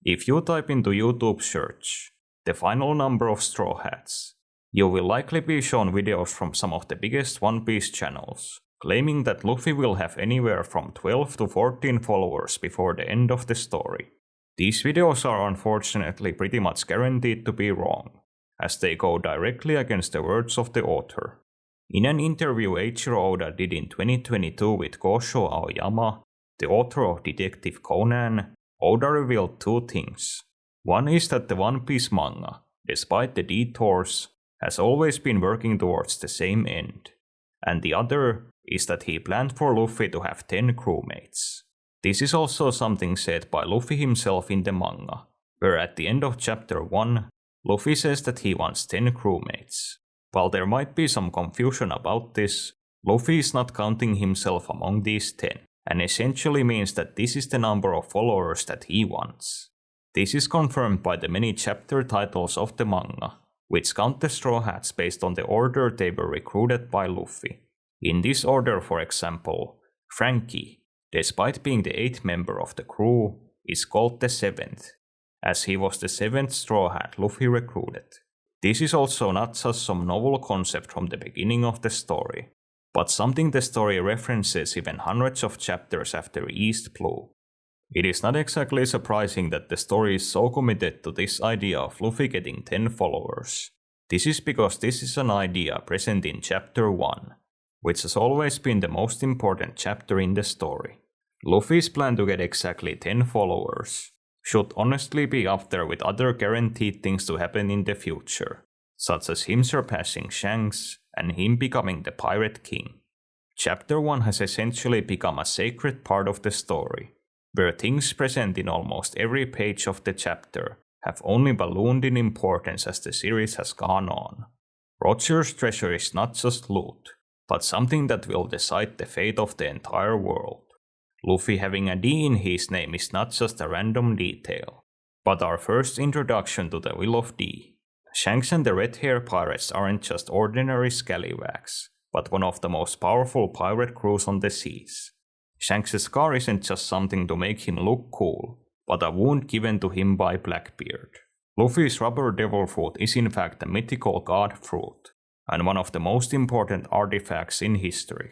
If you type into YouTube search the final number of Straw Hats, you will likely be shown videos from some of the biggest One Piece channels, claiming that Luffy will have anywhere from 12 to 14 followers before the end of the story. These videos are unfortunately pretty much guaranteed to be wrong, as they go directly against the words of the author. In an interview Eiichiro Oda did in 2022 with Gosho Aoyama, the author of Detective Conan, Oda revealed two things. One is that the One Piece manga, despite the detours, has always been working towards the same end. And the other is that he planned for Luffy to have 10 crewmates. This is also something said by Luffy himself in the manga, where at the end of chapter 1, Luffy says that he wants 10 crewmates. While there might be some confusion about this, Luffy is not counting himself among these 10, and essentially means that this is the number of followers that he wants. This is confirmed by the many chapter titles of the manga, which count the Straw Hats based on the order they were recruited by Luffy. In this order, for example, Frankie, despite being the 8th member of the crew, is called the 7th, as he was the 7th Straw Hat Luffy recruited. This is also not just some novel concept from the beginning of the story, but something the story references even hundreds of chapters after East Blue. It is not exactly surprising that the story is so committed to this idea of Luffy getting 10 followers. This is because this is an idea present in chapter 1, which has always been the most important chapter in the story. Luffy's plan to get exactly 10 followers should honestly be up there with other guaranteed things to happen in the future, such as him surpassing Shanks and him becoming the Pirate King. Chapter 1 has essentially become a sacred part of the story, where things present in almost every page of the chapter have only ballooned in importance as the series has gone on. Roger's treasure is not just loot, but something that will decide the fate of the entire world. Luffy having a D in his name is not just a random detail, but our first introduction to the Will of D. Shanks and the Red Hair Pirates aren't just ordinary scallywags, but one of the most powerful pirate crews on the seas. Shanks' scar isn't just something to make him look cool, but a wound given to him by Blackbeard. Luffy's rubber devil fruit is in fact a mythical god fruit, and one of the most important artifacts in history.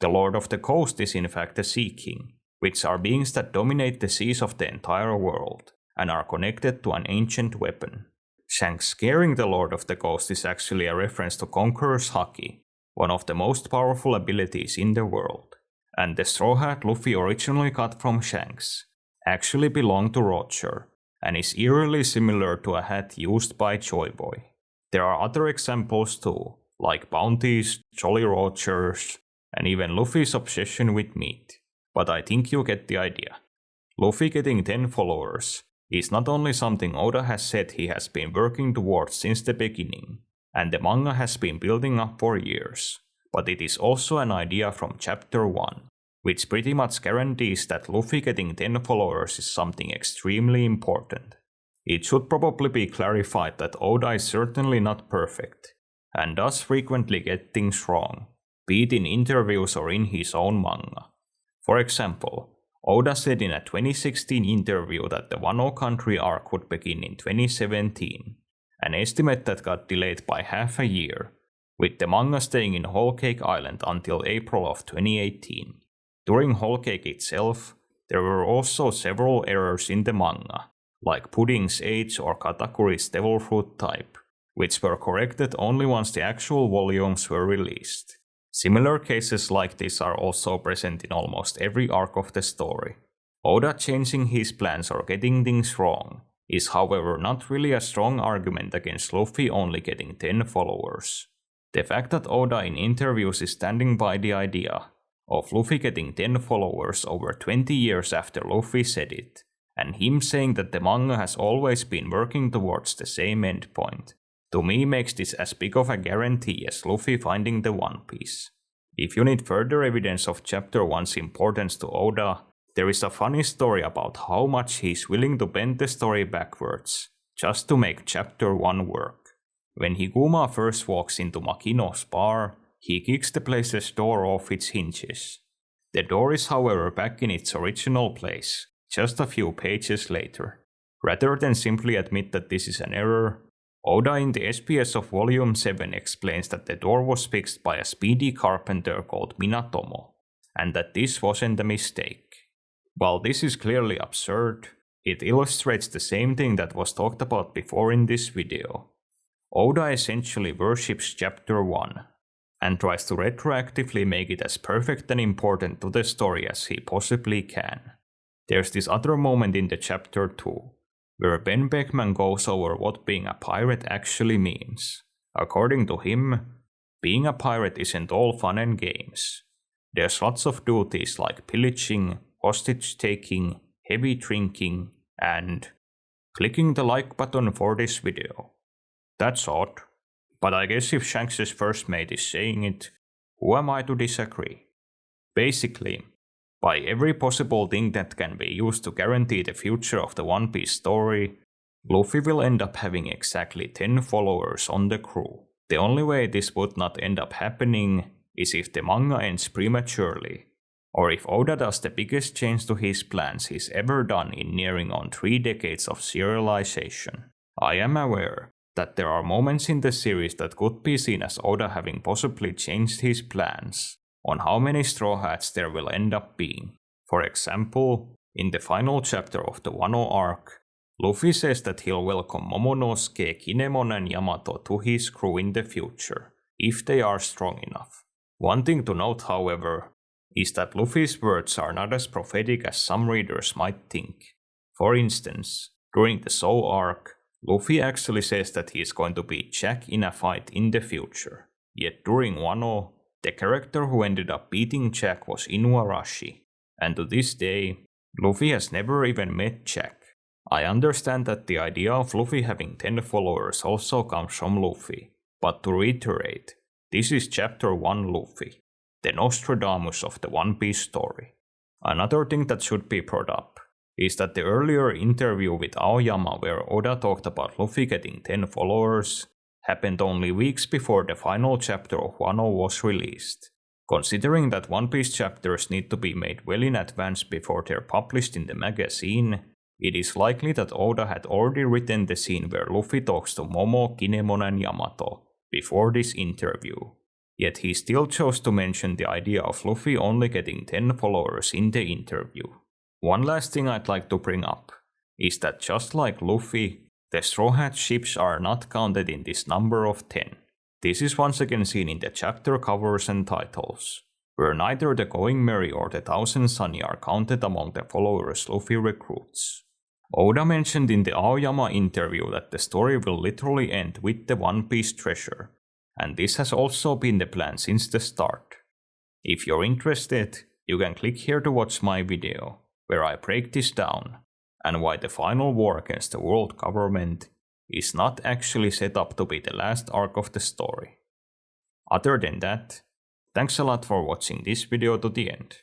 The Lord of the Coast is in fact the Sea King, which are beings that dominate the seas of the entire world, and are connected to an ancient weapon. Shanks scaring the Lord of the Coast is actually a reference to Conqueror's Haki, one of the most powerful abilities in the world. And the straw hat Luffy originally got from Shanks actually belonged to Roger, and is eerily similar to a hat used by Joy Boy. There are other examples too, like bounties, Jolly Rogers, and even Luffy's obsession with meat, but I think you get the idea. Luffy getting 10 followers is not only something Oda has said he has been working towards since the beginning, and the manga has been building up for years, but it is also an idea from chapter 1, which pretty much guarantees that Luffy getting 10 followers is something extremely important. It should probably be clarified that Oda is certainly not perfect, and does frequently get things wrong, be it in interviews or in his own manga. For example, Oda said in a 2016 interview that the Wano Country arc would begin in 2017, an estimate that got delayed by half a year, with the manga staying in Whole Cake Island until April of 2018. During Whole Cake itself, there were also several errors in the manga, like Pudding's age or Katakuri's devil fruit type, which were corrected only once the actual volumes were released. Similar cases like this are also present in almost every arc of the story. Oda changing his plans or getting things wrong is however not really a strong argument against Luffy only getting 10 followers. The fact that Oda in interviews is standing by the idea of Luffy getting 10 followers over 20 years after Luffy said it, and him saying that the manga has always been working towards the same endpoint, to me makes this as big of a guarantee as Luffy finding the One Piece. If you need further evidence of chapter 1's importance to Oda, there is a funny story about how much he is willing to bend the story backwards, just to make chapter 1 work. When Higuma first walks into Makino's bar, he kicks the place's door off its hinges. The door is however back in its original place, just a few pages later. Rather than simply admit that this is an error, Oda in the SPS of Volume 7 explains that the door was fixed by a speedy carpenter called Minatomo, and that this wasn't a mistake. While this is clearly absurd, it illustrates the same thing that was talked about before in this video. Oda essentially worships Chapter 1, and tries to retroactively make it as perfect and important to the story as he possibly can. There's this other moment in the Chapter 2, where Ben Beckman goes over what being a pirate actually means. According to him, being a pirate isn't all fun and games. There's lots of duties like pillaging, hostage-taking, heavy drinking, and clicking the like button for this video. That's odd, but I guess if Shanks' first mate is saying it, who am I to disagree? Basically, by every possible thing that can be used to guarantee the future of the One Piece story, Luffy will end up having exactly 10 followers on the crew. The only way this would not end up happening is if the manga ends prematurely, or if Oda does the biggest change to his plans he's ever done in nearing on 3 decades of serialization. I am aware that there are moments in the series that could be seen as Oda having possibly changed his plans on how many Straw Hats there will end up being. For example, in the final chapter of the Wano arc, Luffy says that he'll welcome Momonosuke, Kinemon and Yamato to his crew in the future, if they are strong enough. One thing to note, however, is that Luffy's words are not as prophetic as some readers might think. For instance, during the Zou arc, Luffy actually says that he is going to beat Jack in a fight in the future. Yet during Wano, the character who ended up beating Jack was Inuarashi, and to this day, Luffy has never even met Jack. I understand that the idea of Luffy having 10 followers also comes from Luffy, but to reiterate, this is Chapter 1 Luffy, the Nostradamus of the One Piece story. Another thing that should be brought up is that the earlier interview with Aoyama where Oda talked about Luffy getting 10 followers happened only weeks before the final chapter of Wano was released. Considering that One Piece chapters need to be made well in advance before they're published in the magazine, it is likely that Oda had already written the scene where Luffy talks to Momo, Kinemon and Yamato before this interview. Yet he still chose to mention the idea of Luffy only getting 10 followers in the interview. One last thing I'd like to bring up is that just like Luffy, the Straw Hat ships are not counted in this number of 10. This is once again seen in the chapter covers and titles, where neither the Going Merry or the Thousand Sunny are counted among the followers Luffy recruits. Oda mentioned in the Aoyama interview that the story will literally end with the One Piece treasure, and this has also been the plan since the start. If you're interested, you can click here to watch my video, where I break this down, and why the final war against the world government is not actually set up to be the last arc of the story. Other than that, thanks a lot for watching this video to the end.